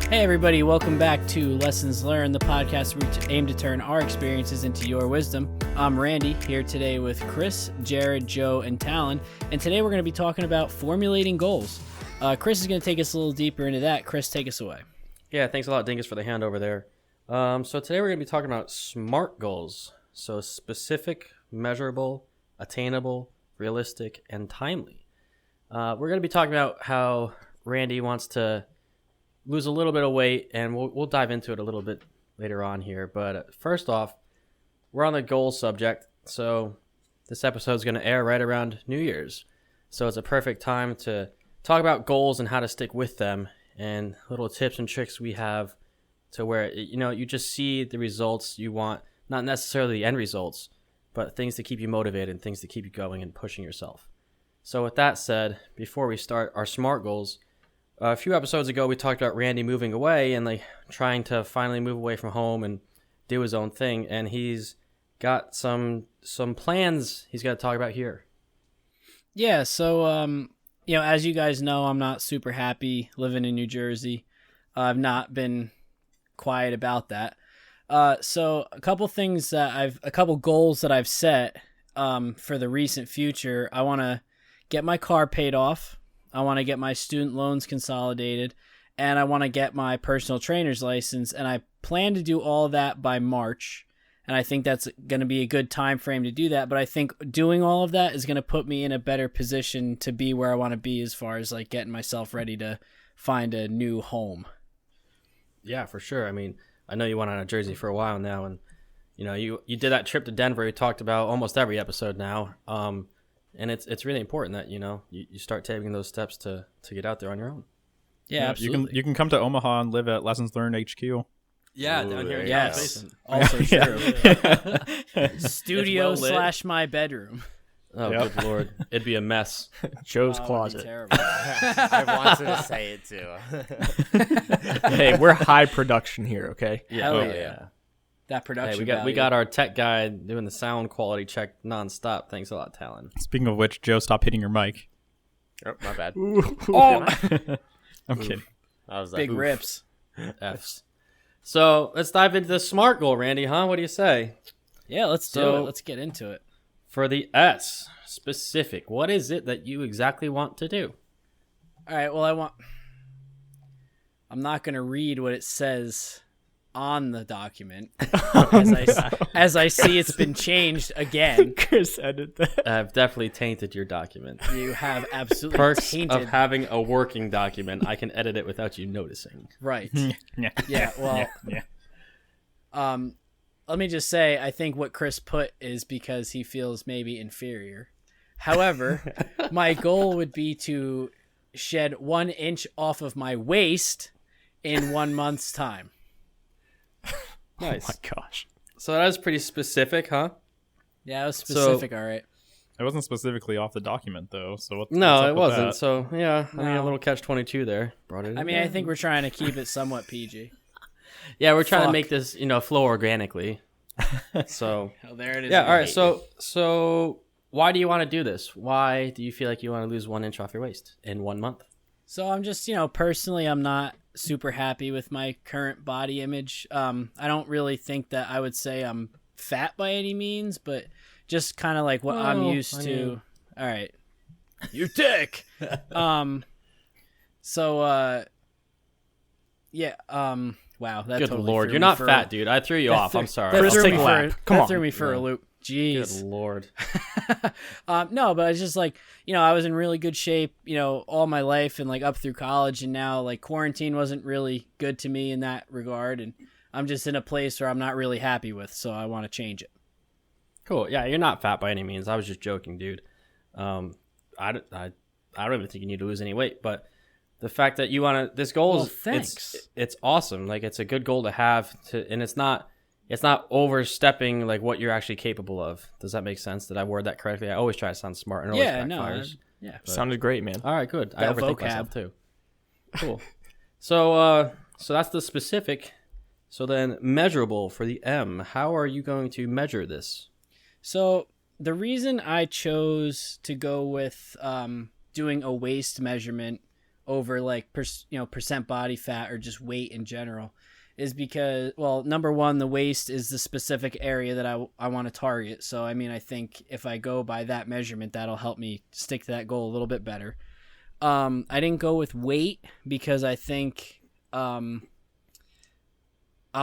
Hey everybody, welcome back to Lessons Learned, the podcast where we aim to turn our experiences into your wisdom. I'm Randy, here today with Chris, Jared, Joe, and Talon, and today we're going to be talking about formulating goals. Chris is going to take us a little deeper into that. Chris, take us away. Yeah, thanks a lot, Dingus, for the hand over there. So today we're going to be talking about SMART goals. So specific, measurable, attainable, realistic, and timely. We're going to be talking about how Randy wants to lose a little bit of weight, and we'll dive into it a little bit later on here. But first off, we're on the goals subject. So this episode is going to air right around New Year's. So it's a perfect time to talk about goals and how to stick with them and little tips and tricks we have to where, you just see the results you want, not necessarily the end results, but things to keep you motivated and things to keep you going and pushing yourself. So with that said, before we start our SMART goals, a few episodes ago, we talked about Randy moving away and trying to finally move away from home and do his own thing. And he's got some plans he's got to talk about here. Yeah, so, as you guys know, I'm not super happy living in New Jersey. I've not been quiet about that. So a couple goals that I've set for the recent future. I want to get my car paid off. I want to get my student loans consolidated, and I want to get my personal trainer's license, and I plan to do all that by March, and I think that's going to be a good time frame to do that, but I think doing all of that is going to put me in a better position to be where I want to be as far as getting myself ready to find a new home. Yeah, for sure. I mean, I know you went out of Jersey for a while now, and you did that trip to Denver you talked about almost every episode now. And it's really important that, you start taking those steps to get out there on your own. Yeah, absolutely. You can come to Omaha and live at Lessons Learned HQ. Yeah, down here. Yes. Also true. Studio / my bedroom. Oh, yep. Good Lord. It'd be a mess. Joe's closet. Terrible. I wanted to say it too. Hey, we're high production here, okay? Yeah. Hell yeah. That production we got our tech guy doing the sound quality check nonstop. Thanks a lot, Talon. Speaking of which, Joe, stop hitting your mic. Oh, my bad. I'm kidding. I was big rips. F's. So let's dive into the SMART goal, Randy, huh? What do you say? Yeah, let's do it. Let's get into it. For the S, specific, what is it that you exactly want to do? All right, well, I'm not going to read what it says on the document as I see it's been changed again. Chris edited that. I've definitely tainted your document. You have absolutely Perks tainted. of having a working document. I can edit it without you noticing. Right. Yeah. Well. Yeah. Let me just say, I think what Chris put is because he feels maybe inferior. However, my goal would be to shed 1 inch off of my waist in 1 month's time. Nice. Oh my gosh. So that was pretty specific, huh? Yeah, it was specific, all right. It wasn't specifically off the document, though. So what's no, up it with wasn't. that? So, yeah, I mean, a little catch-22 there. Brought it in. I mean, I think we're trying to keep it somewhat PG. Yeah, we're trying to make this, flow organically. So, oh, there it is. Yeah, all right. So why do you want to do this? Why do you feel like you want to lose 1 inch off your waist in 1 month? So I'm just, personally, I'm not super happy with my current body image. I don't really think that I would say I'm fat by any means, but just kind of like what I'm used to. All right. You're dick. Wow. That Good totally Lord. threw You're me not for fat, dude. I threw you off. I'm sorry. That Come threw me for a loop. Jeez. Good Lord. No, but it's just I was in really good shape, all my life and up through college, and now quarantine wasn't really good to me in that regard, and I'm just in a place where I'm not really happy with, so I want to change it. Cool. Yeah, you're not fat by any means. I was just joking, dude. I don't even think you need to lose any weight, but the fact that you want to, this goal is, thanks. It's awesome. It's a good goal to have and it's not overstepping what you're actually capable of. Does that make sense? Did I word that correctly? I always try to sound smart and always backfires. Yeah. Sounded great, man. All right, good. I That overthink vocab. myself too. Cool. So that's the specific. So then measurable for the M. How are you going to measure this? So the reason I chose to go with doing a waist measurement over like percent body fat or just weight in general is because, well, number one, the waist is the specific area that I want to target. So, I mean, I think if I go by that measurement, that'll help me stick to that goal a little bit better. I didn't go with weight because I think I'll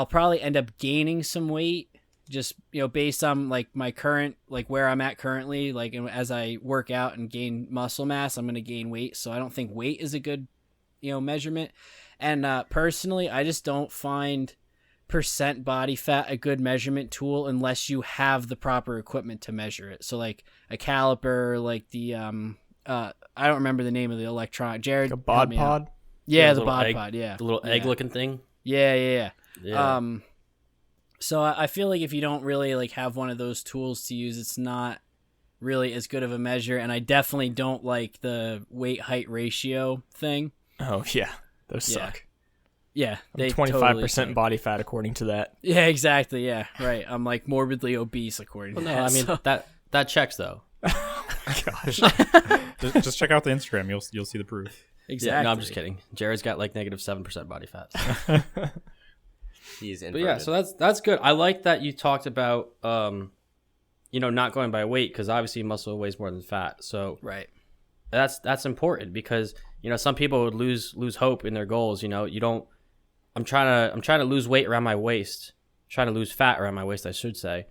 probably end up gaining some weight just, based on like my current, like where I'm at currently, like as I work out and gain muscle mass, I'm going to gain weight. So I don't think weight is a good, measurement. And personally, I just don't find percent body fat a good measurement tool unless you have the proper equipment to measure it. So like a caliper, like the I don't remember the name of the electronic. Jared, Like a bod pod. Yeah, the little bod egg, pod. Yeah, the little egg looking thing. Yeah. Yeah. So I feel like if you don't really like have one of those tools to use, it's not really as good of a measure. And I definitely don't like the weight height ratio thing. Oh yeah, those suck. Yeah, they 25% totally body fat according to that. Yeah, exactly. Yeah, right. I'm like morbidly obese according to No, that. I mean so. that checks though. Gosh. Just check out the Instagram. You'll see the proof. Exactly. Yeah, no, I'm just kidding. Jared's got like -7% body fat. So. He's But inverted. yeah, so that's good. I like that you talked about not going by weight because obviously muscle weighs more than fat. So Right. that's important because some people would lose hope in their goals. You don't. I'm trying to lose weight around my waist, trying to lose fat around my waist, I should say.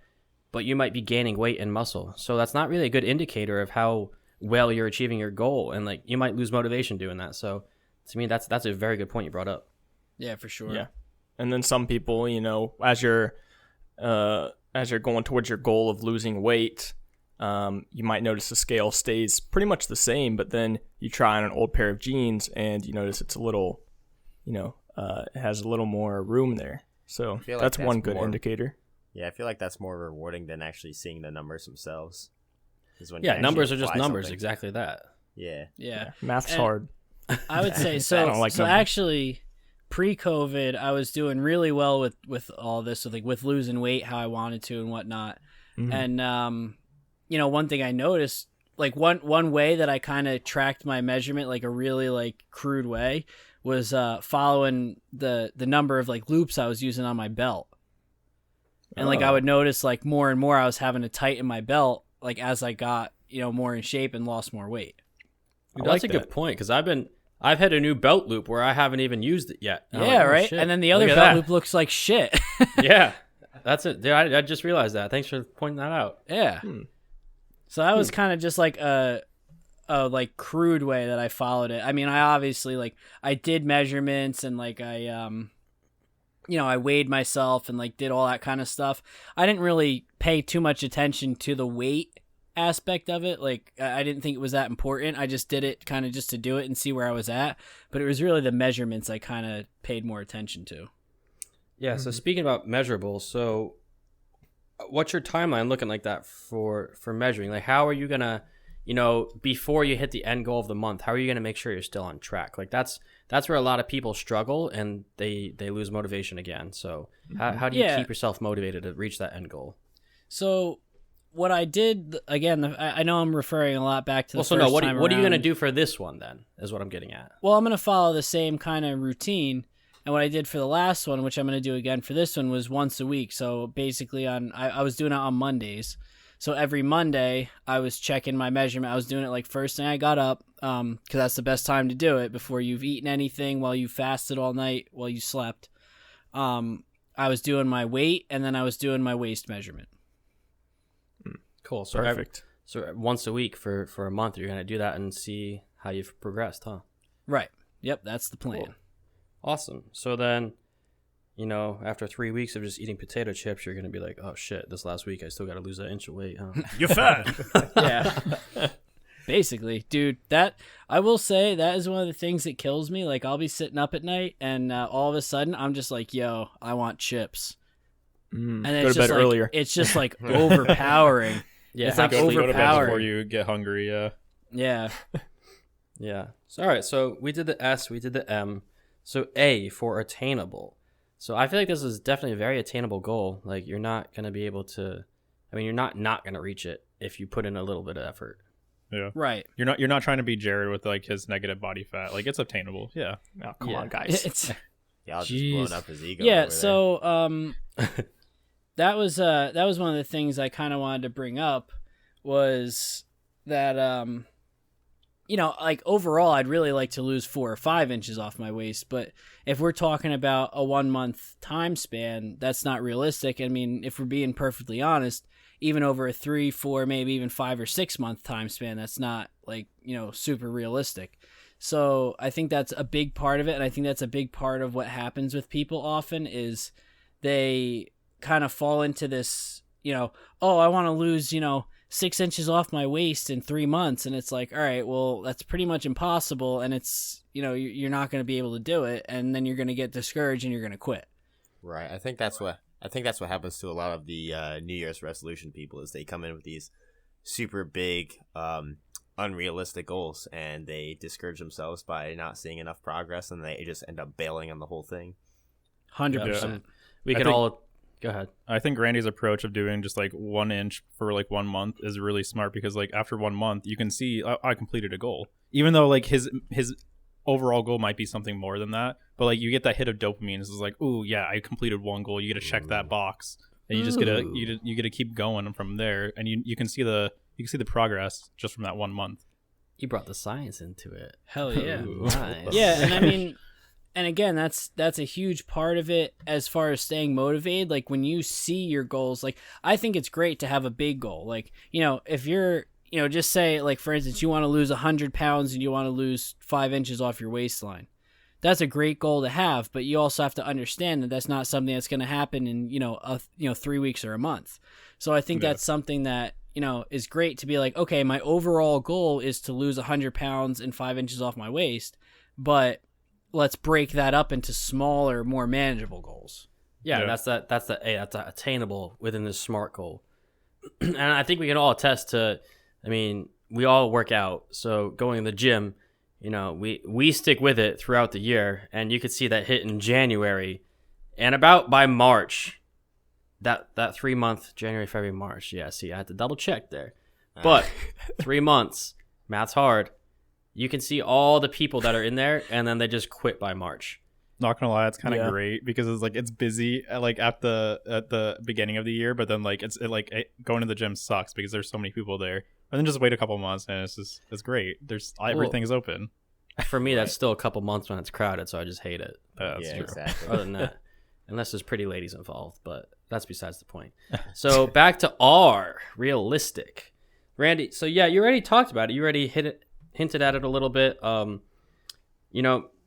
But you might be gaining weight and muscle, so that's not really a good indicator of how well you're achieving your goal, and like you might lose motivation doing that. So to me, that's a very good point you brought up. Yeah, for sure. Yeah. And then some people, as you're going towards your goal of losing weight, you might notice the scale stays pretty much the same, but then you try on an old pair of jeans and you notice it's a little, it has a little more room there. So feel like that's that's one good more- indicator. Yeah, I feel like that's more rewarding than actually seeing the numbers themselves. Is when you Yeah, actually numbers are just apply numbers. something. Exactly that. Yeah. Yeah. Math's And- hard. I would say I so. don't like so numbers. actually, pre-COVID, I was doing really well with all this, with losing weight how I wanted to and whatnot. Mhm. And one thing I noticed, like one way that I kind of tracked my measurement, like a really like crude way, was following the number of like loops I was using on my belt. And like I would notice like more and more I was having to tighten my belt like as I got more in shape and lost more weight. Dude, I that's like a good that. point because I've had a new belt loop where I haven't even used it yet. And I'm Yeah, like, oh, right. shit. And then the Look other at belt that. loop looks like shit. Yeah, that's it. Dude, I just realized that. Thanks for pointing that out. Yeah. So that was kind of just like a like crude way that I followed it. I mean, I obviously like I did measurements and like I weighed myself and like did all that kind of stuff. I didn't really pay too much attention to the weight aspect of it. Like I didn't think it was that important. I just did it kind of just to do it and see where I was at. But it was really the measurements I kind of paid more attention to. Yeah. So speaking about measurables, so what's your timeline looking like that for measuring? Like, how are you gonna, before you hit the end goal of the month, how are you gonna make sure you're still on track? Like that's where a lot of people struggle and they lose motivation again. So how do you keep yourself motivated to reach that end goal? So what I did, again, I know I'm referring a lot back to the Well, so first no, what time are you going to around. do for this one then, is what I'm getting at. Well, I'm going to follow the same kind of routine. And what I did for the last one, which I'm going to do again for this one, was once a week. So basically I was doing it on Mondays. So every Monday I was checking my measurement. I was doing it like first thing I got up, because that's the best time to do it before you've eaten anything, while you fasted all night, while you slept. I was doing my weight, and then I was doing my waist measurement. Cool. So Perfect. so once a week for a month, you're going to do that and see how you've progressed, huh? Right. Yep, that's the plan. Cool. Awesome. So then, after 3 weeks of just eating potato chips, you're going to be like, oh shit, this last week I still got to lose that inch of weight, huh? You're fat. Yeah. Basically, dude, that I will say that is one of the things that kills me. Like I'll be sitting up at night and all of a sudden I'm just like, yo, I want chips. And Go it's to bed just like, earlier. It's just like overpowering. Yeah. It's like Go to bed overpowering. before you get hungry. Yeah. Yeah. So, all right. So we did the S, we did the M. So A for attainable. So I feel like this is definitely a very attainable goal. Like you're not going to be able to, you're not going to reach it if you put in a little bit of effort. Yeah. Right. You're not trying to be Jared with like his negative body fat. Like it's obtainable. Yeah. Oh, come Yeah. on, guys. It's Yeah, I was Jeez. just blowing up his ego. yeah. over there. So that was one of the things I kind of wanted to bring up was that like overall I'd really like to lose 4 or 5 inches off my waist, but if we're talking about a 1 month time span, that's not realistic. I mean, if we're being perfectly honest, even over a 3, 4, maybe even 5 or 6 month time span, that's not like, super realistic. So I think that's a big part of it. And I think that's a big part of what happens with people often is they kind of fall into this, oh, I want to lose, 6 inches off my waist in 3 months. And it's like, all right, well, that's pretty much impossible. And it's, you're not going to be able to do it. And then you're going to get discouraged and you're going to quit. Right. I think that's what happens to a lot of the New Year's resolution people is they come in with these super big, unrealistic goals, and they discourage themselves by not seeing enough progress, and they just end up bailing on the whole thing. 100%. We I can think- all go ahead. I think Randy's approach of doing just like 1 inch for like 1 month is really smart because like after 1 month you can see I completed a goal, even though like his overall goal might be something more than that. But like you get that hit of dopamine. It's like, ooh, yeah, I completed 1 goal. You get to check that box, and you just get to you get to keep going from there, and you can see the progress just from that 1 month. You brought the science into it. Hell yeah. Nice. Yeah, and I mean, and again, that's a huge part of it as far as staying motivated. Like when you see your goals, like I think it's great to have a big goal. Like, if you're, just say like, for instance, you want to lose 100 pounds and you want to lose 5 inches off your waistline. That's a great goal to have, but you also have to understand that that's not something that's going to happen in, 3 weeks or a month. So I think that's something that, is great to be like, okay, my overall goal is to lose 100 pounds and 5 inches off my waist, but let's break that up into smaller, more manageable goals. Yeah, Yeah. that's attainable within this SMART goal. And I think we can all attest to, I mean, we all work out. So going to the gym, we stick with it throughout the year, and you could see that hit in January, and about by March, that 3 month, January, February, March. Yeah, see, I had to double check there. But 3 months, math's hard. You can see all the people that are in there, and then they just quit by March. Not gonna lie, it's kind of Yeah. great because it's like it's busy like at the beginning of the year, but then like going to the gym sucks because there's so many people there. And then just wait a couple months and it's great. Everything's open. For me, that's still a couple months when it's crowded, so I just hate it. That's Yeah, true. exactly. Other than that, unless there's pretty ladies involved, but that's besides the point. So back to R, realistic. Randy, so yeah, you already talked about it. You already hinted at it a little bit.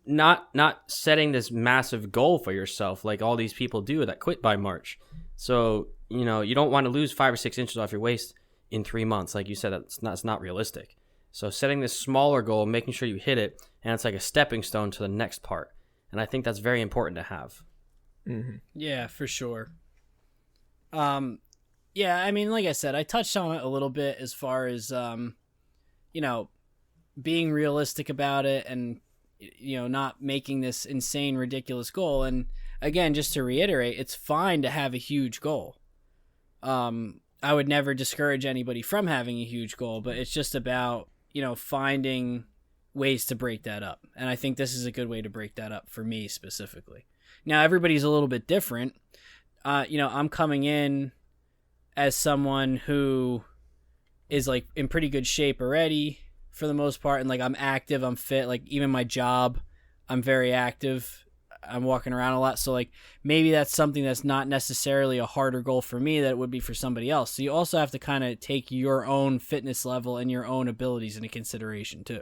Not setting this massive goal for yourself like all these people do that quit by March. So, you don't want to lose 5 or 6 inches off your waist in 3 months. Like you said, that's not realistic. So setting this smaller goal, making sure you hit it, and it's like a stepping stone to the next part. And I think that's very important to have. Mm-hmm. Yeah, for sure. Yeah, I mean, like I said, I touched on it a little bit as far as, being realistic about it and, not making this insane, ridiculous goal. And again, just to reiterate, it's fine to have a huge goal. I would never discourage anybody from having a huge goal, but it's just about, finding ways to break that up. And I think this is a good way to break that up for me specifically. Now, everybody's a little bit different. I'm coming in as someone who is like in pretty good shape already for the most part. And like, I'm active, I'm fit, like even my job, I'm very active. I'm walking around a lot. So like maybe that's something that's not necessarily a harder goal for me that it would be for somebody else. So you also have to kind of take your own fitness level and your own abilities into consideration too.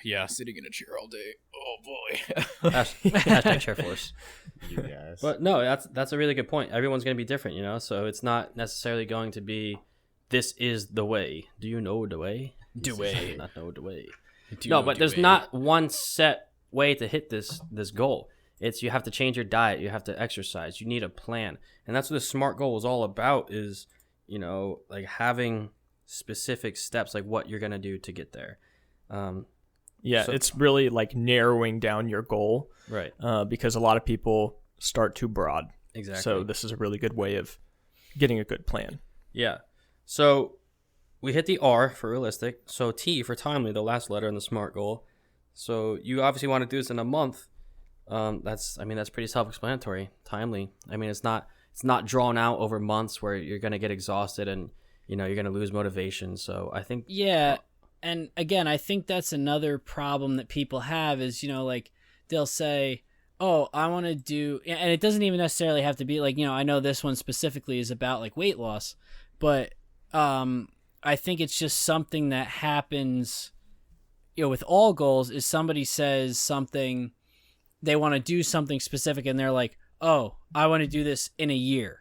Yeah, sitting in a chair all day. Oh boy. Hashtag chair force. You guys. But no, that's a really good point. Everyone's going to be different, so it's not necessarily going to be, this is the way. Do you know the way? Do way. Not know the way. No, but there's not one set way to hit this goal. It's you have to change your diet. You have to exercise. You need a plan. And that's what the SMART goal is all about is, like having specific steps, like what you're going to do to get there. Yeah, So- it's really like narrowing down your goal Right. because a lot of people start too broad. Exactly. So this is a really good way of getting a good plan. Yeah. So we hit the R for realistic. So T for timely, the last letter in the SMART goal. So you obviously want to do this in a month. That's pretty self-explanatory. Timely. I mean, it's not drawn out over months where you're going to get exhausted and, you're going to lose motivation. So I think. Yeah. And again, I think that's another problem that people have is, like they'll say, oh, I want to do, and it doesn't even necessarily have to be like, I know this one specifically is about like weight loss, but I think it's just something that happens, with all goals is somebody says something, they want to do something specific and they're like, oh, I want to do this in a year.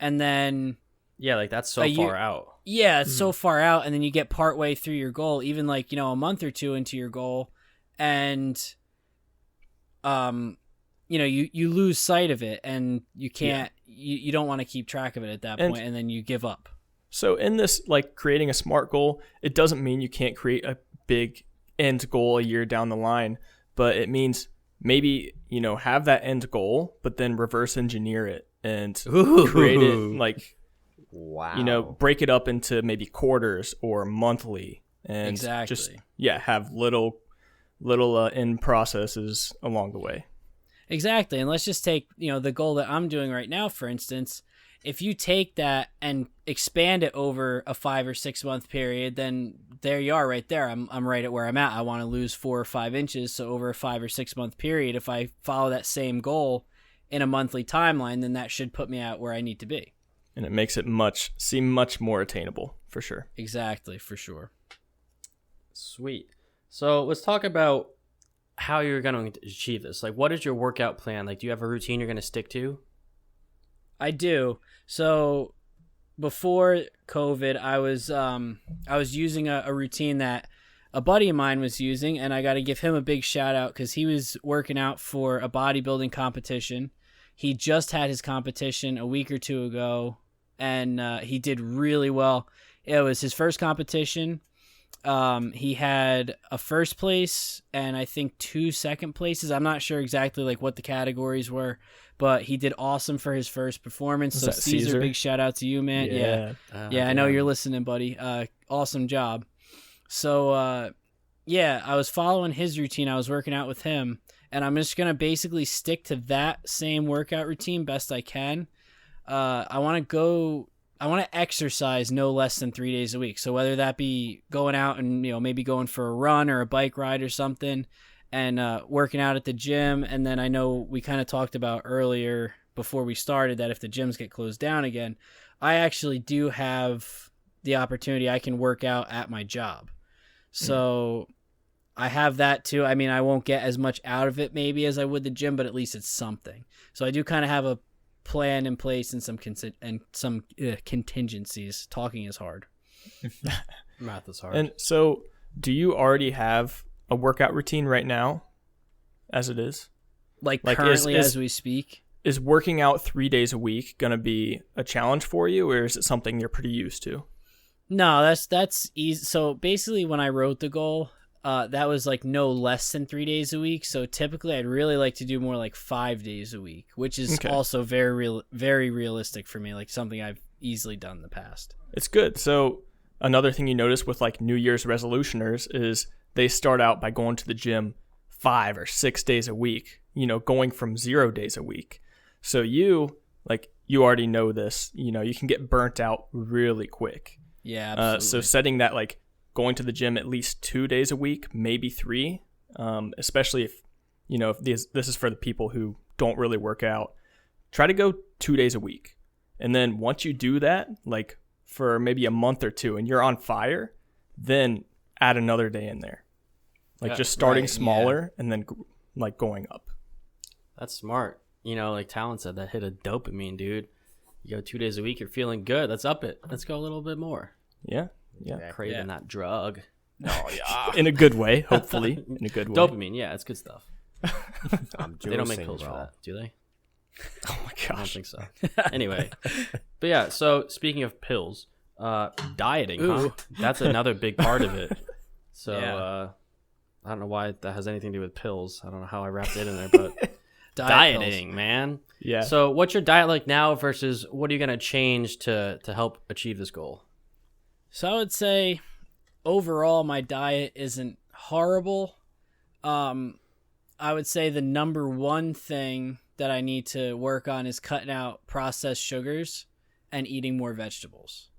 And then. Yeah, like that's so far out. Yeah, it's so far out. And then you get partway through your goal, even like, a month or two into your goal. And, you lose sight of it and you can't, you don't want to keep track of it at that point, and then you give up. So in this, like creating a SMART goal, it doesn't mean you can't create a big end goal a year down the line, but it means maybe, have that end goal, but then reverse engineer it and create it like, wow, break it up into maybe quarters or monthly and just, have little end processes along the way. Exactly. And let's just take, the goal that I'm doing right now, for instance. If you take that and expand it over a 5 or 6 month period, then there you are right there. I'm right at where I'm at. I want to lose 4 or 5 inches. So over a 5 or 6 month period, if I follow that same goal in a monthly timeline, then that should put me at where I need to be. And it makes it seem much more attainable, for sure. Exactly, for sure. Sweet. So let's talk about how you're going to achieve this. Like, what is your workout plan? Like, do you have a routine you're going to stick to? I do. So before COVID, I was using a routine that a buddy of mine was using, and I got to give him a big shout out because he was working out for a bodybuilding competition. He just had his competition a week or two ago, and he did really well. It was his first competition. He had a first place and I think 2 second places. I'm not sure exactly like what the categories were, but he did awesome for his first performance. So Caesar, big shout out to you, man. Yeah. I know you're listening, buddy. Awesome job. So, I was following his routine. I was working out with him, and I'm just going to basically stick to that same workout routine best I can. I want to exercise no less than 3 days a week. So whether that be going out and, maybe going for a run or a bike ride or something, and working out at the gym. And then I know we kind of talked about earlier before we started that if the gyms get closed down again, I actually do have the opportunity. I can work out at my job. So I have that too. I mean, I won't get as much out of it maybe as I would the gym, but at least it's something. So I do kind of have a plan in place and some contingencies. Talking is hard. Math is hard. And so do you already have a workout routine right now as it is? Like currently as we speak? Is working out 3 days a week going to be a challenge for you, or is it something you're pretty used to? No, that's easy. So basically when I wrote the goal, that was like no less than 3 days a week. So typically I'd really like to do more like 5 days a week, which is also very realistic for me, like something I've easily done in the past. It's good. So another thing you notice with like New Year's resolutioners is they start out by going to the gym 5 or 6 days a week, going from 0 days a week. So you already know this, you can get burnt out really quick. Yeah, absolutely. So setting that like going to the gym at least 2 days a week, maybe 3, especially if, if this is for the people who don't really work out, try to go 2 days a week. And then once you do that, like for maybe a month or 2 and you're on fire, then add another day in there. Like just starting smaller and then like going up. That's smart. Like Talon said, that hit a dopamine, dude. You go 2 days a week, you're feeling good. Let's up it. Let's go a little bit more. Yeah. Craving that drug. Oh, yeah. In a good way, hopefully. In a good way. Dopamine, yeah, it's good stuff. They don't make pills for that, do they? Oh my gosh. I don't think so. Anyway. But yeah, so speaking of pills, dieting, huh? That's another big part of it. So I don't know why that has anything to do with pills. I don't know how I wrapped it in there, but dieting, man. Yeah. So what's your diet like now versus what are you going to change to help achieve this goal? So I would say overall my diet isn't horrible. I would say the number one thing that I need to work on is cutting out processed sugars and eating more vegetables.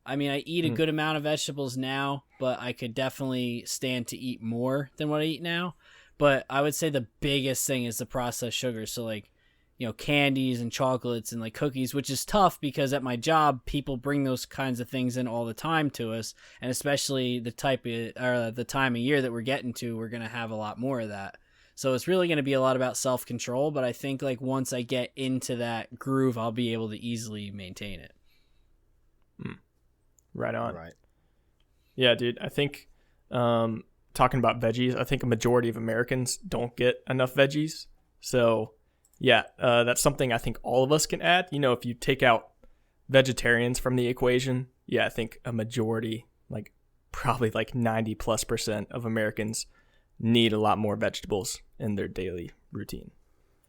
I mean, I eat a good amount of vegetables now, but I could definitely stand to eat more than what I eat now. But I would say the biggest thing is the processed sugars. So like, candies and chocolates and like cookies, which is tough because at my job, people bring those kinds of things in all the time to us. And especially the time of year that we're getting to, we're going to have a lot more of that. So it's really going to be a lot about self-control. But I think like once I get into that groove, I'll be able to easily maintain it. Right on. Right. Yeah, dude. I think talking about veggies, I think a majority of Americans don't get enough veggies. So, yeah, that's something I think all of us can add. If you take out vegetarians from the equation, yeah, I think a majority, like probably like 90+% of Americans need a lot more vegetables in their daily routine.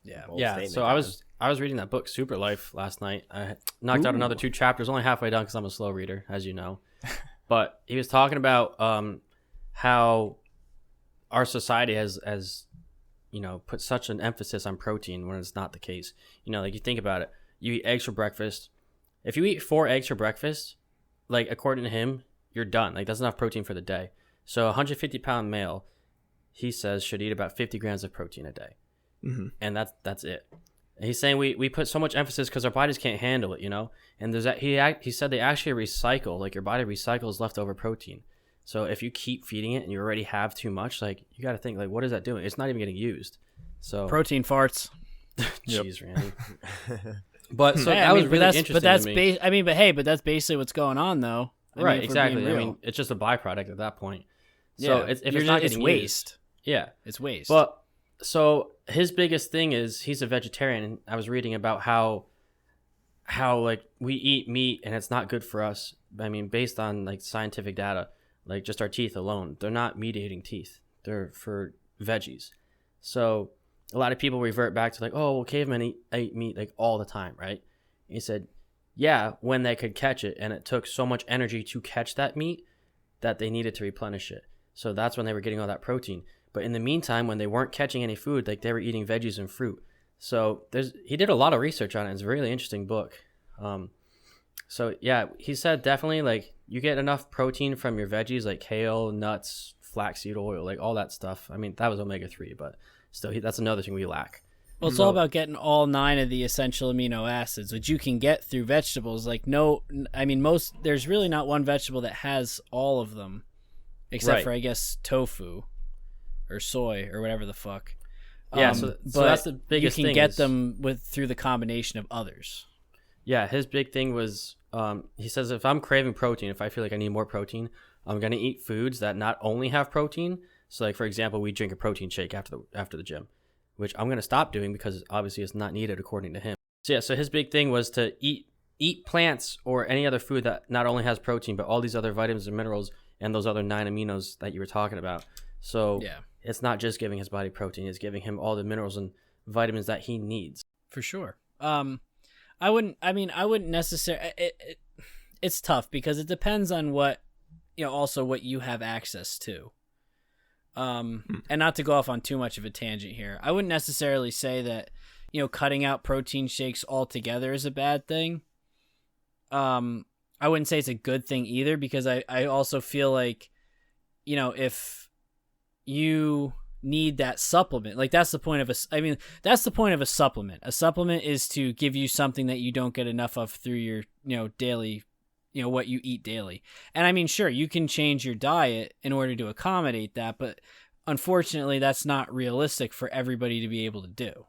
Yeah. Bold Yeah. statement, So I was reading that book Super Life last night. I knocked out another 2 chapters, only halfway done because I'm a slow reader, as you know. But he was talking about how our society has put such an emphasis on protein when it's not the case. Like you think about it, you eat eggs for breakfast. If you eat 4 eggs for breakfast, like according to him, you're done. Like that's enough protein for the day. So a 150-pound male, he says, should eat about 50 grams of protein a day. Mm-hmm. And that's it. And he's saying we put so much emphasis because our bodies can't handle it, And there's that he said they actually recycle, like your body recycles leftover protein. So if you keep feeding it and you already have too much, like you got to think like, what is that doing? It's not even getting used. So protein farts. Jeez, Randy. But so that was really interesting. But that's but that's basically what's going on though. Right, exactly. I mean, it's just a byproduct at that point. So yeah, it's waste. Yeah, it's waste. But so his biggest thing is he's a vegetarian, and I was reading about how like we eat meat and it's not good for us. I mean, based on like scientific data, like just our teeth alone, they're not meat-eating teeth. They're for veggies. So a lot of people revert back to like, oh, well, cavemen ate meat like all the time, right? And he said, yeah, when they could catch it, and it took so much energy to catch that meat that they needed to replenish it. So that's when they were getting all that protein. But in the meantime, when they weren't catching any food, like they were eating veggies and fruit. So he did a lot of research on it. It's a really interesting book. So yeah, he said definitely like you get enough protein from your veggies like kale, nuts, flaxseed oil, like all that stuff. I mean, that was omega-3, but still that's another thing we lack. Well, it's all about getting all 9 of the essential amino acids, which you can get through vegetables. Like there's really not one vegetable that has all of them, except for I guess tofu, or soy, or whatever the fuck. Yeah, so that's the biggest thing. You can get them through the combination of others. Yeah, his big thing was he says if I'm craving protein, if I feel like I need more protein, I'm gonna eat foods that not only have protein. So like for example, we drink a protein shake after the gym, which I'm gonna stop doing because obviously it's not needed according to him. So yeah, so his big thing was to eat plants or any other food that not only has protein but all these other vitamins and minerals and those other 9 aminos that you were talking about. So yeah, it's not just giving his body protein; it's giving him all the minerals and vitamins that he needs. For sure. I wouldn't necessarily. It's tough because it depends on what you have access to. And not to go off on too much of a tangent here, I wouldn't necessarily say that cutting out protein shakes altogether is a bad thing. I wouldn't say it's a good thing either because I also feel like if you need that supplement, like that's the point of a supplement. A supplement is to give you something that you don't get enough of through your daily what you eat daily. And I mean, sure, you can change your diet in order to accommodate that, but unfortunately that's not realistic for everybody to be able to do.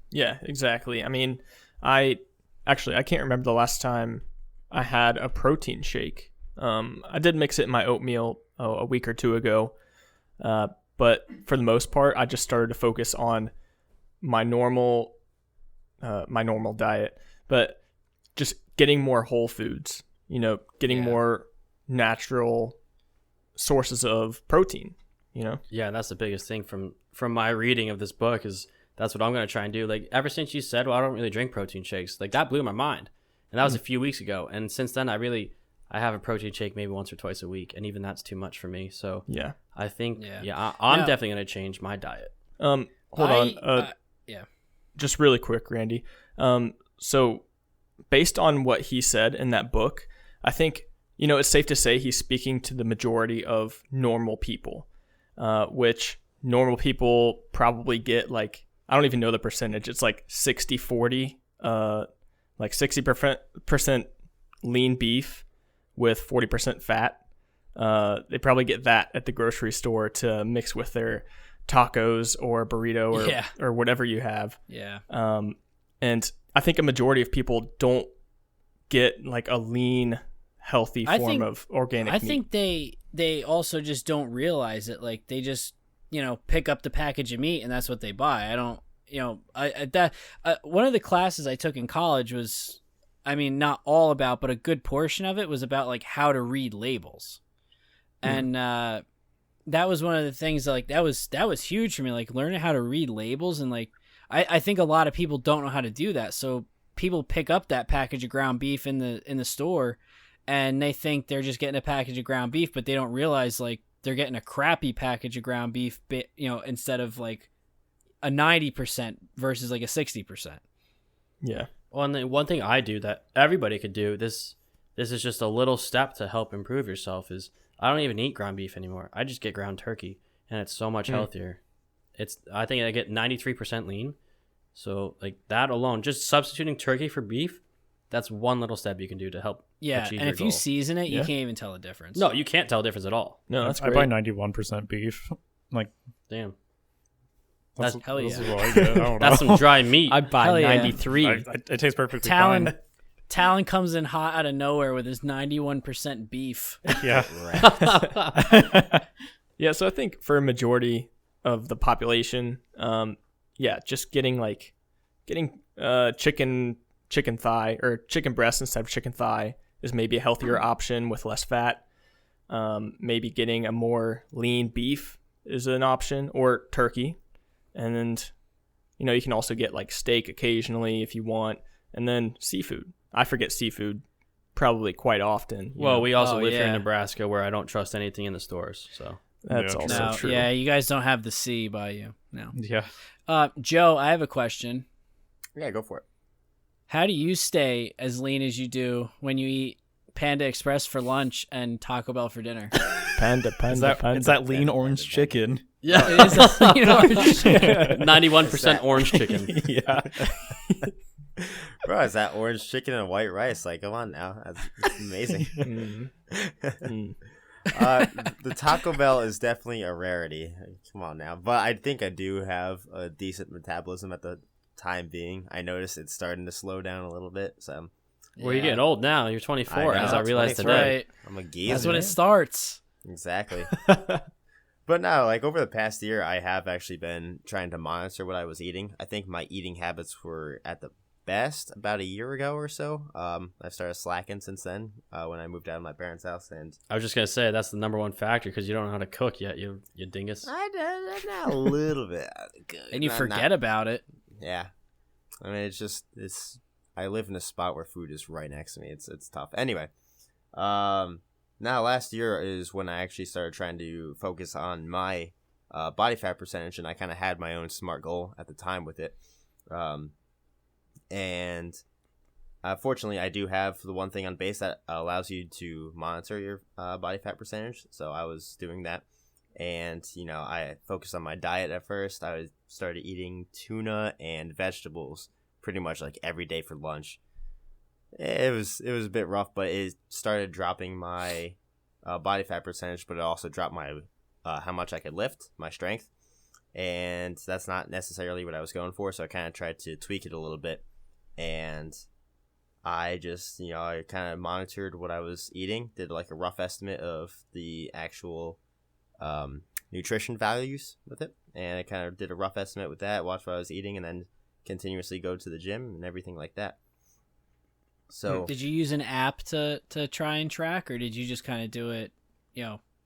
Yeah, exactly. I mean, I can't remember the last time I had a protein shake. I did mix it in my oatmeal a week or 2 ago. But for the most part, I just started to focus on my normal diet, but just getting more whole foods, getting more natural sources of protein, Yeah, that's the biggest thing from my reading of this book is that's what I'm going to try and do. Like ever since you said, well, I don't really drink protein shakes, like that blew my mind. And that was a few weeks ago. And since then I I have a protein shake maybe once or twice a week, and even that's too much for me. So Yeah. I think Yeah. I'm Now- definitely going to change my diet. Hold on. Yeah. Just really quick, Randy. So based on what he said in that book, I think, it's safe to say he's speaking to the majority of normal people, which normal people probably get like, I don't even know the percentage. It's like 60-40, like 60% lean beef with 40% fat. They probably get that at the grocery store to mix with their tacos or burrito or whatever you have. Yeah. And I think a majority of people don't get like a lean, healthy form of organic meat. I think they also just don't realize it. Like they just, pick up the package of meat and that's what they buy. I don't, one of the classes I took in college was, not all about, but a good portion of it was about like how to read labels. And, that was one of the things that was huge for me, like learning how to read labels. And like, I think a lot of people don't know how to do that. So people pick up that package of ground beef in the store and they think they're just getting a package of ground beef, but they don't realize like they're getting a crappy package of ground beef, instead of like a 90% versus like a 60%. Yeah. Well, and the one thing I do that everybody could do, this is just a little step to help improve yourself, is I don't even eat ground beef anymore. I just get ground turkey, and it's so much healthier. I think I get 93% lean. So like that alone, just substituting turkey for beef, that's one little step you can do to help achieve and your if goal. you season it, you can't even tell the difference. No, you can't tell the difference at all. No, that's I great. buy 91% beef. Like, Damn. that's, hell yeah. this is what I get. I don't That's know. some dry meat. I buy Hell yeah. 93. It tastes perfectly fine. Talon comes in hot out of nowhere with his 91% beef. Yeah. Yeah, so I think for a majority of the population, just getting chicken thigh or chicken breast instead of chicken thigh is maybe a healthier option with less fat. Maybe getting a more lean beef is an option, or turkey. And then, you can also get like steak occasionally if you want, and then seafood. I forget seafood probably quite often. Well, we also live here in yeah. Nebraska where I don't trust anything in the stores. So that's Yeah, also No, true. yeah, you guys don't have the sea by you. No. Yeah. Joe, I have a question. Yeah, go for it. How do you stay as lean as you do when you eat Panda Express for lunch and Taco Bell for dinner? Panda. It's that lean orange chicken. Yeah, it is a lean orange chicken. 91% orange chicken. Yeah. Bro, is that orange chicken and white rice? Like, come on now. That's amazing. The Taco Bell is definitely a rarity. Come on now. But I think I do have a decent metabolism at the time being. I noticed it's starting to slow down a little bit. So Well, you're getting old now. You're 24, I know, as I realized 24. today. Right. I'm a geezer. That's when it starts. Exactly. But no, like over the past year, I have actually been trying to monitor what I was eating. I think my eating habits were at the best about a year ago or so. I've started slacking since then when I moved out of my parents' house. And I was just going to say, that's the number one factor because you don't know how to cook yet, you dingus. I know a little bit. And you forget about it. Yeah. I mean, I live in a spot where food is right next to me. It's tough. Anyway, now last year is when I actually started trying to focus on my body fat percentage, and I kind of had my own SMART goal at the time with it. And fortunately, I do have the one thing on base that allows you to monitor your body fat percentage. So I was doing that. And, I focused on my diet at first. I started eating tuna and vegetables pretty much like every day for lunch. It was a bit rough, but it started dropping my body fat percentage, but it also dropped my how much I could lift, my strength. And that's not necessarily what I was going for. So I kind of tried to tweak it a little bit. And I just, I kind of monitored what I was eating, did like a rough estimate of the actual nutrition values with it. And I kind of did a rough estimate with that, watched what I was eating, and then continuously go to the gym and everything like that. So Did you use an app to try and track, or did you just kind of do it,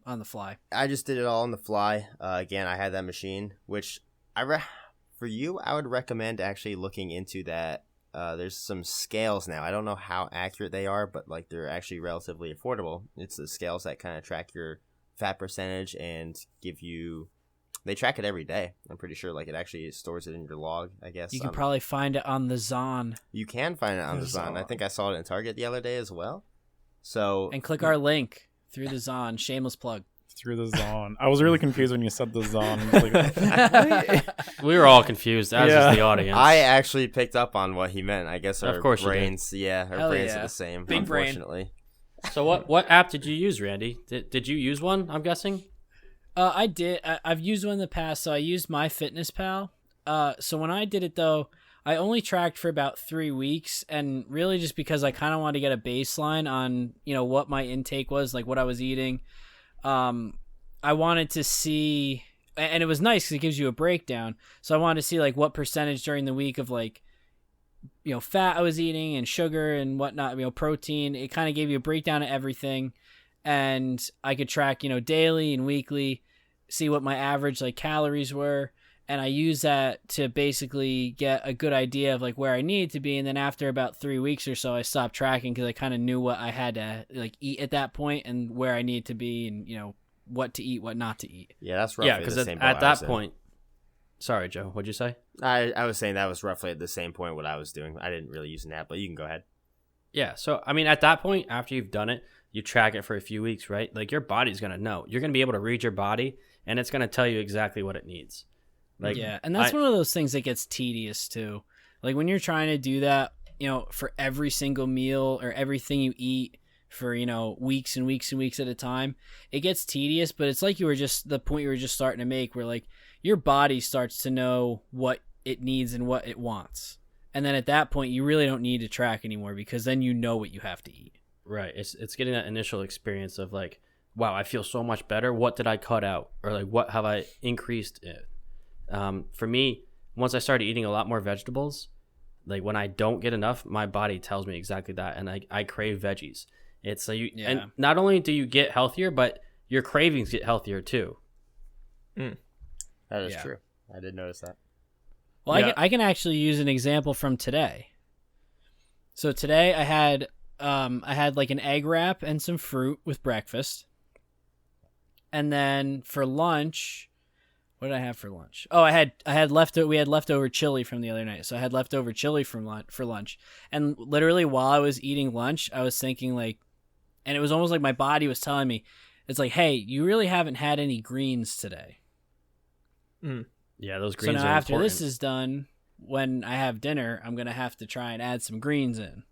on the fly? I just did it all on the fly. Again, I had that machine, which for you, I would recommend actually looking into that there's some scales now. I don't know how accurate they are, but like they're actually relatively affordable. It's the scales that kind of track your fat percentage and give you. They track it every day. I'm pretty sure like it actually stores it in your log, I guess. You can probably find it on the Zon. You can find it on the Zon. I think I saw it in Target the other day as well. So and click our link through the Zon. Shameless plug. Through the Zon. I was really confused when you said the Zon. Like, We were all confused, as was the audience. I actually picked up on what he meant. I guess our Of course you did. brains, our Hell brains yeah. are the same, Big brain. unfortunately. So what app did you use, Randy? Did you use one, I'm guessing? I did. I've used one in the past, so I used MyFitnessPal. So when I did it, though, I only tracked for about 3 weeks, and really just because I kind of wanted to get a baseline on, what my intake was, like what I was eating. I wanted to see, and it was nice because it gives you a breakdown. So I wanted to see like what percentage during the week of like, fat I was eating and sugar and whatnot, protein. It kind of gave you a breakdown of everything. And I could track, daily and weekly, see what my average like calories were. And I use that to basically get a good idea of like where I needed to be. And then after about 3 weeks or so, I stopped tracking because I kind of knew what I had to like eat at that point and where I needed to be and, what to eat, what not to eat. Yeah, that's roughly Because the same at boat I that was in. point, sorry, Joe, what'd you say? I was saying that was roughly at the same point what I was doing. I didn't really use an app, but you can go ahead. Yeah, so I mean, at that point, after you've done it, you track it for a few weeks, right? Like your body's gonna know. You're gonna be able to read your body, and it's gonna tell you exactly what it needs. Like, yeah, and that's one of those things that gets tedious too. Like when you're trying to do that, for every single meal or everything you eat for, weeks and weeks and weeks at a time, it gets tedious, but it's like the point you were just starting to make where like your body starts to know what it needs and what it wants. And then at that point, you really don't need to track anymore because then you know what you have to eat. right. It's getting that initial experience of like, wow, I feel so much better. What did I cut out? Or like, what have I increased it? For me, once I started eating a lot more vegetables, like when I don't get enough, my body tells me exactly that. And I crave veggies. It's so and not only do you get healthier, but your cravings get healthier too. That is true. I did notice that. Well, I can actually use an example from today. So today I had like an egg wrap and some fruit with breakfast. And then for lunch, what did I have for lunch? Oh, we had leftover chili from the other night. So I had leftover chili for lunch. And literally while I was eating lunch, I was thinking like, and it was almost like my body was telling me, it's like, hey, you really haven't had any greens today. Yeah, those greens so now are after important. this is done, when I have dinner, I'm going to have to try and add some greens in.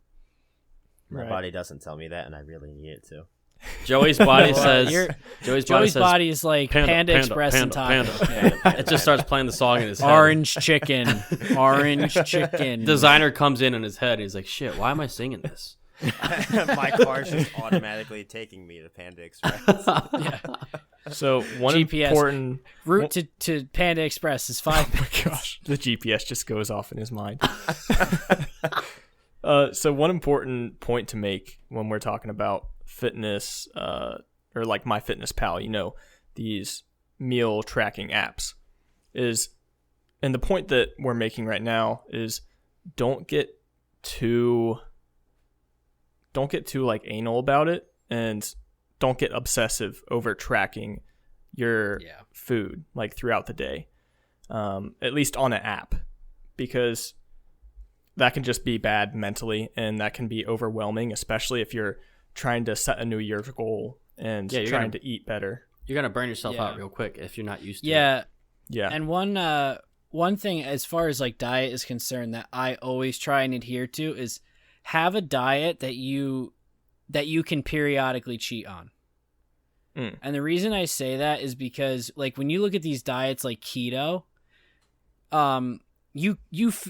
My body doesn't tell me that, and I really need it to. Joey's body says. Joey's body is like Panda Express and tacos. It just starts playing the song in his head. Orange chicken. Orange chicken. Designer comes in his head. He's like, shit, why am I singing this? My car's just automatically taking me to Panda Express. Yeah. So one GPS. important route to Panda Express is 5 minutes. gosh, the GPS just goes off in his mind. So one important point to make when we're talking about fitness, or like MyFitnessPal, these meal tracking apps, is, and the point that we're making right now is, don't get too like anal about it, and don't get obsessive over tracking your food like throughout the day, at least on an app, because that can just be bad mentally, and that can be overwhelming, especially if you're trying to set a New Year's goal and trying to eat better. You're gonna burn yourself out real quick if you're not used to Yeah. it. Yeah. And one thing as far as like diet is concerned that I always try and adhere to is have a diet that you can periodically cheat on. And the reason I say that is because like when you look at these diets like keto, you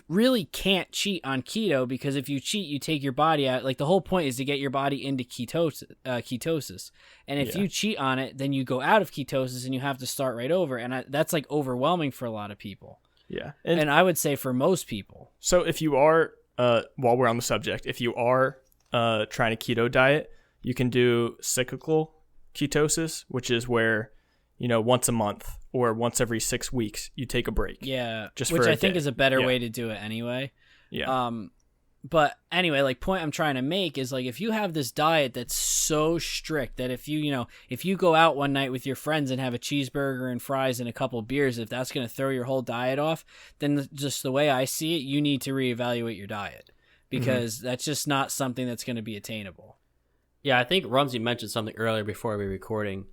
really can't cheat on keto, because if you cheat, you take your body out. Like the whole point is to get your body into ketosis. And if you cheat on it, then you go out of ketosis and you have to start right over. And that's like overwhelming for a lot of people. Yeah. And I would say for most people. So if you are, while we're on the subject, if you are trying a keto diet, you can do cyclical ketosis, which is where, once a month or once every 6 weeks, you take a break. Yeah. Just which for I think day. is a better way to do it anyway. Yeah. But anyway, like point I'm trying to make is like if you have this diet that's so strict that if you go out one night with your friends and have a cheeseburger and fries and a couple beers, if that's going to throw your whole diet off, then just the way I see it, you need to reevaluate your diet because that's just not something that's going to be attainable. Yeah, I think Rumsey mentioned something earlier before we were recording.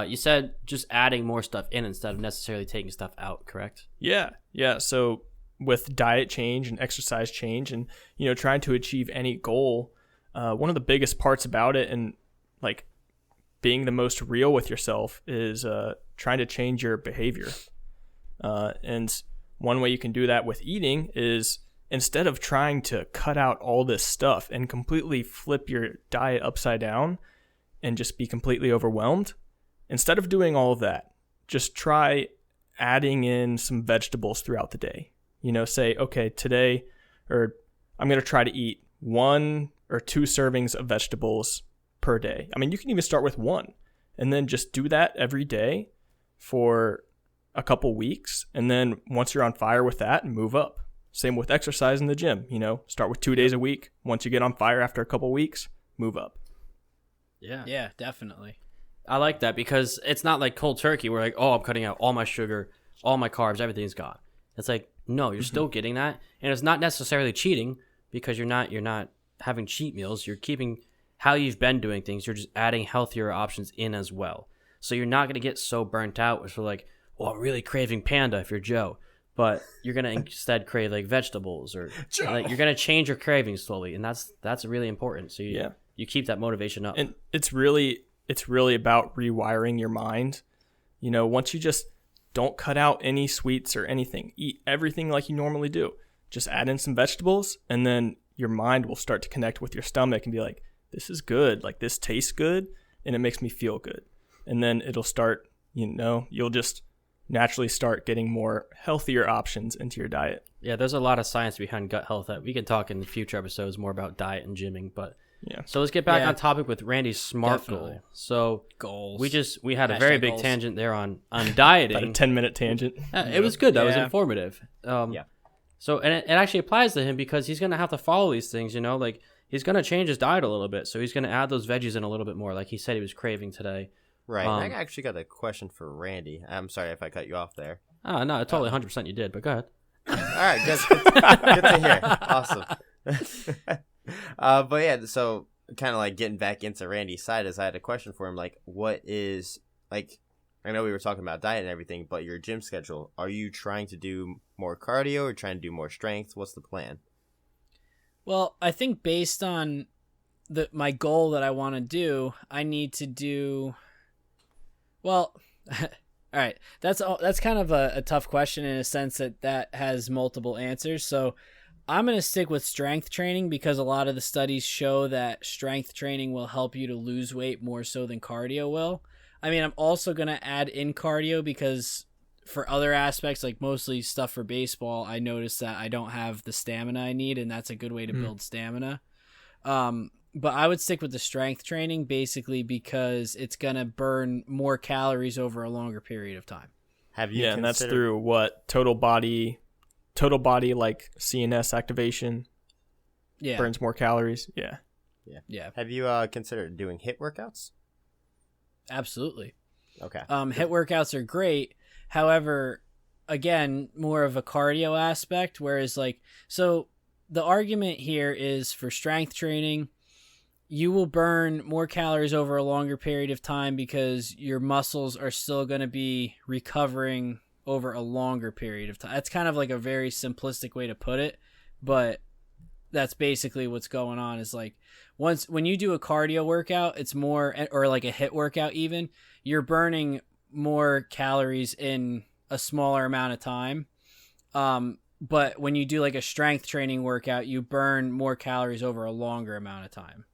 You said just adding more stuff in instead of necessarily taking stuff out, correct? Yeah. So with diet change and exercise change and, trying to achieve any goal, one of the biggest parts about it and like being the most real with yourself is trying to change your behavior. And one way you can do that with eating is instead of trying to cut out all this stuff and completely flip your diet upside down and just be completely overwhelmed, instead of doing all of that, just try adding in some vegetables throughout the day. Say, okay, today, or I'm going to try to eat 1 or 2 servings of vegetables per day. I mean, you can even start with 1 and then just do that every day for a couple weeks. And then once you're on fire with that, move up. Same with exercise in the gym, start with 2 days a week. Once you get on fire after a couple weeks, move up. Yeah, definitely. I like that because it's not like cold turkey where like, oh, I'm cutting out all my sugar, all my carbs, everything's gone. It's like, no, you're still getting that. And it's not necessarily cheating because you're not having cheat meals. You're keeping how you've been doing things. You're just adding healthier options in as well. So you're not going to get so burnt out with like, well, I'm really craving panda if you're Joe. But you're going to instead crave like vegetables or like, you're going to change your cravings slowly. And that's really important. So you keep that motivation up. And it's really about rewiring your mind. Once you just don't cut out any sweets or anything, eat everything like you normally do. Just add in some vegetables and then your mind will start to connect with your stomach and be like, this is good. Like this tastes good and it makes me feel good. And then it'll start, you'll just naturally start getting more healthier options into your diet. Yeah, there's a lot of science behind gut health that we can talk in the future episodes more about diet and gymming, but yeah. So let's get back on topic with Randy's SMART goal. So goals. We had a very big tangent there on dieting. About a 10-minute tangent. It was good. That was informative. So and it actually applies to him because he's going to have to follow these things, like he's going to change his diet a little bit. So he's going to add those veggies in a little bit more like he said he was craving today. Right. I actually got a question for Randy. I'm sorry if I cut you off there. Oh, no, totally 100% you did, but go ahead. All right, good to hear. Awesome. But yeah, so kind of like getting back into Randy's side, as I had a question for him, like what is, like, I know we were talking about diet and everything, but your gym schedule, are you trying to do more cardio or trying to do more strength? What's the plan? Well, I think based on my goal that I want to do, I need to do, well, all right, that's kind of a tough question in a sense that has multiple answers. So I'm going to stick with strength training because a lot of the studies show that strength training will help you to lose weight more so than cardio will. I mean, I'm also going to add in cardio because for other aspects, like mostly stuff for baseball, I noticed that I don't have the stamina I need, and that's a good way to build stamina. But I would stick with the strength training basically because it's going to burn more calories over a longer period of time. Have you and that's through what? Total body like CNS activation. Yeah. Burns more calories. Yeah. Have you considered doing HIIT workouts? Absolutely. Okay. HIIT workouts are great. However, again, more of a cardio aspect, whereas so the argument here is for strength training, you will burn more calories over a longer period of time because your muscles are still going to be recovering over a longer period of time. That's kind of like a very simplistic way to put it, but that's basically what's going on is like when you do a cardio workout, it's more, or like a HIIT workout even, you're burning more calories in a smaller amount of time. But when you do like a strength training workout, you burn more calories over a longer amount of time.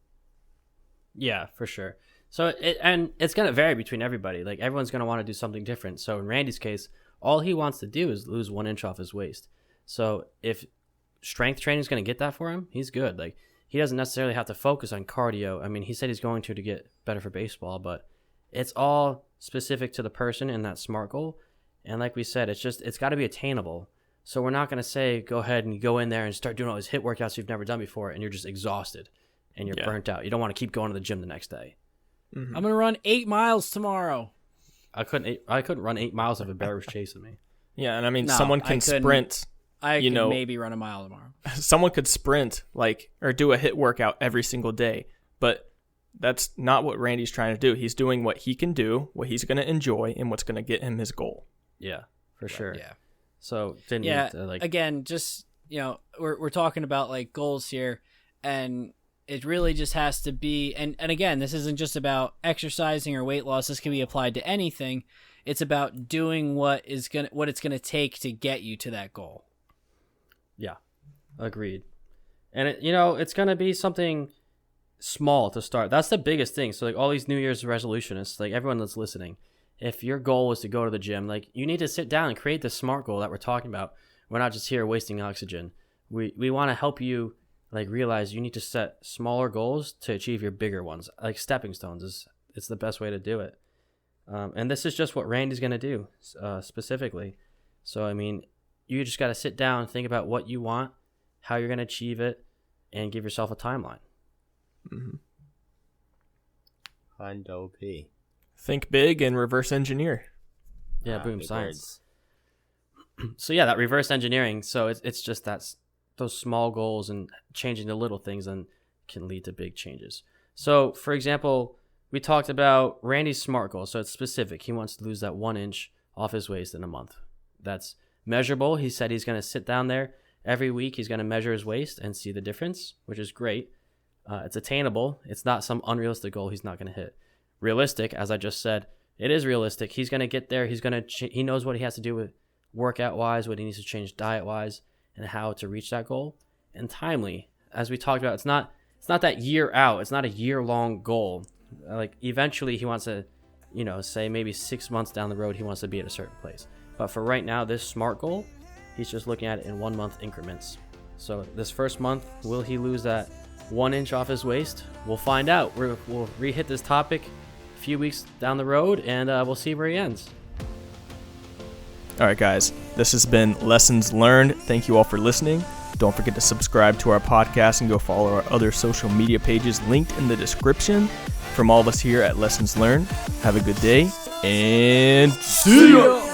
Yeah, for sure. So it's going to vary between everybody. Like everyone's going to want to do something different. So in Randy's case, all he wants to do is lose 1 inch off his waist. So if strength training is going to get that for him, he's good. Like he doesn't necessarily have to focus on cardio. I mean, he said he's going to get better for baseball, but it's all specific to the person and that SMART goal. And like we said, it's got to be attainable. So we're not going to say go ahead and go in there and start doing all these HIIT workouts you've never done before and you're just exhausted and you're burnt out. You don't want to keep going to the gym the next day. I'm going to run 8 miles tomorrow. I couldn't run 8 miles if a bear was chasing me. Yeah, and I mean, No, someone can sprint. I you could know, maybe run a mile tomorrow. Someone could sprint or do a HIIT workout every single day, but that's not what Randy's trying to do. He's doing what he can do, what he's going to enjoy, and what's going to get him his goal. Yeah, for sure. Yeah. So didn't Yeah. need to, Again, just we're talking about like goals here, and it really just has to be. And again, this isn't just about exercising or weight loss. This can be applied to anything. It's about doing what it's gonna take to get you to that goal. Yeah, agreed. And it's gonna be something small to start. That's the biggest thing. So like all these New Year's resolutions, like everyone that's listening, if your goal was to go to the gym, like you need to sit down and create the SMART goal that we're talking about. We're not just here wasting oxygen. We want to help you like realize you need to set smaller goals to achieve your bigger ones. Like stepping stones it's the best way to do it. And this is just what Randy's going to do specifically. So, I mean, you just got to sit down and think about what you want, how you're going to achieve it, and give yourself a timeline. Mm-hmm. Hundo P. Think big and reverse engineer. Yeah, boom, big science. So, yeah, that reverse engineering. So, it's just those small goals and changing the little things and can lead to big changes. So, for example, we talked about Randy's SMART goal. So, it's specific. He wants to lose that 1 inch off his waist in a month. That's measurable. He said he's going to sit down there every week. He's going to measure his waist and see the difference, which is great. It's attainable. It's not some unrealistic goal he's not going to hit. Realistic, as I just said, it is realistic. He's going to get there. He knows what he has to do with workout-wise, what he needs to change diet-wise, and how to reach that goal. And timely, as we talked about, it's not that year out. It's not a year-long goal. Like eventually, he wants to, say maybe 6 months down the road, he wants to be at a certain place. But for right now, this SMART goal, he's just looking at it in 1 month increments. So this first month, will he lose that 1 inch off his waist? We'll find out. We'll re-hit this topic a few weeks down the road, and we'll see where he ends. All right, guys, this has been Lessons Learned. Thank you all for listening. Don't forget to subscribe to our podcast and go follow our other social media pages linked in the description. From all of us here at Lessons Learned, have a good day and see ya!